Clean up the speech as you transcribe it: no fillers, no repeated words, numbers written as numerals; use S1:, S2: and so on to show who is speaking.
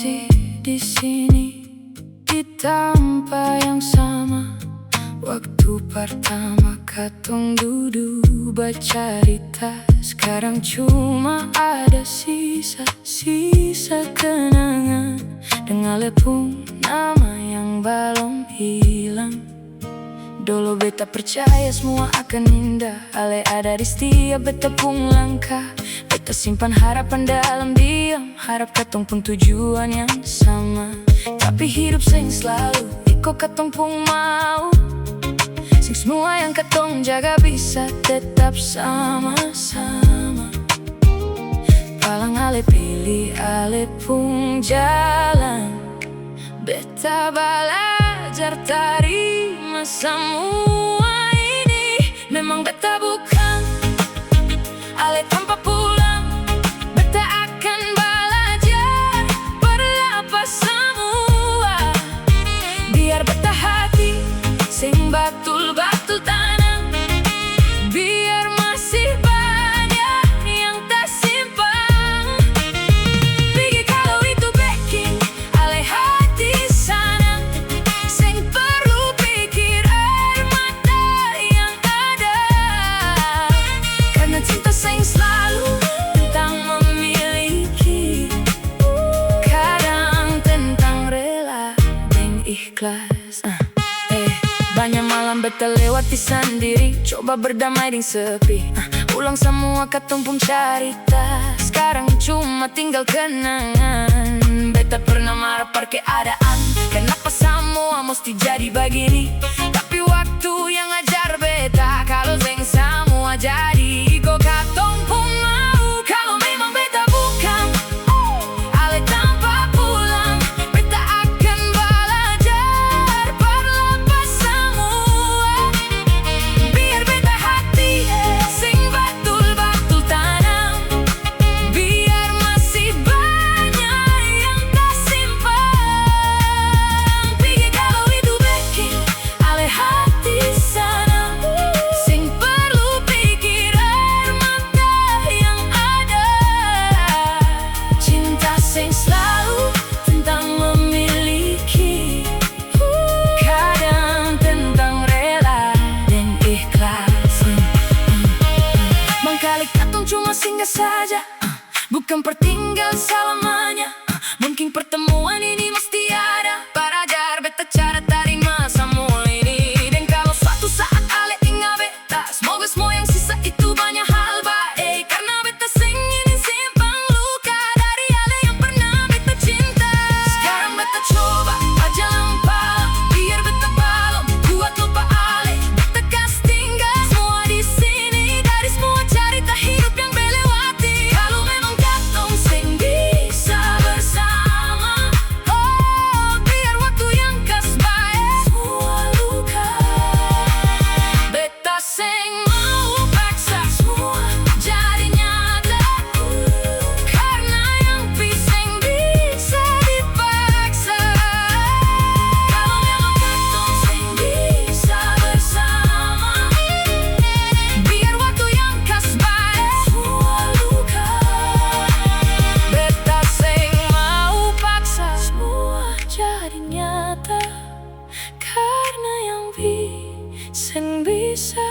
S1: masih di sini di tempat yang sama. Waktu pertama katong duduk bercerita, sekarang cuma ada sisa-sisa kenangan dengan lepung nama yang belum hilang. Dulu beta percaya semua akan indah, ale ada di setiap beta pun langkah. Beta simpan harapan dalam diam, harap katong pun tujuan yang sama. Tapi hidup sing selalu ikut katong pun mau, sing semua yang katong jaga bisa tetap sama-sama. Palang ale pilih ale pun jalan, beta belajar terima semua ini. Memang beta bukan ale tanpa pulang, beta akan belajar berlepas semua. Biar beta hati sing batul-batul tanam, biar masih banyak yang tersimpan. Pergi kalau itu baking, ale hati sana, sing perlu pikir air mata yang ada. Karena cinta sing selalu tentang memiliki, kadang tentang rela dan ikhlas. Banyak malam beta lewati sendiri, coba berdamai dengan sepi. Ulang semua katong pun cerita, sekarang cuma tinggal kenangan. Beta pernah marah per keadaan, kenapa semua mesti jadi begini. Tapi waktu yang ajar beta kalau sing semua jadi go katong pun mau. Kalau memang beta bukan ale tanpa pulang, beta akan belajar berlepas semua. Biar beta hati sing batul-batul tanam, biar masih banyak yang tersimpan. Pergi kalau itu baking, ale hati sana, sing perlu pikir air mata yang ada. Cinta sing selalu tentang memiliki, kadang tentang rela dan ikhlas. Mangkali katong cuma singgah saja, bukan pertinggal selamanya. Mungkin pertemuan ini mesti ada para ajar beta cara terima semua ini. Dan kalau suatu saat ale ingat beta, semoga semua yang sisa itu banyak hal baik. Karena beta sing ingin simpan luka dari ale yang pernah beta cinta. Sekarang beta coba jalan palang, biar beta balom kuat lupa ale. Beta kas tinggal semua di sini, dari semua cerita hidup yang belewati. Kalau memang katong sing bisa bersama, oh biar waktu yang kas baik semua luka. Beta sing mau paksa semua jadi nyata, karena yang sing bisa dipaksa. Kalau memang katong sing bisa bersama, biar waktu yang kas baik semua luka. Beta sing mau paksa semua jadi nyata, karena yang sing bisa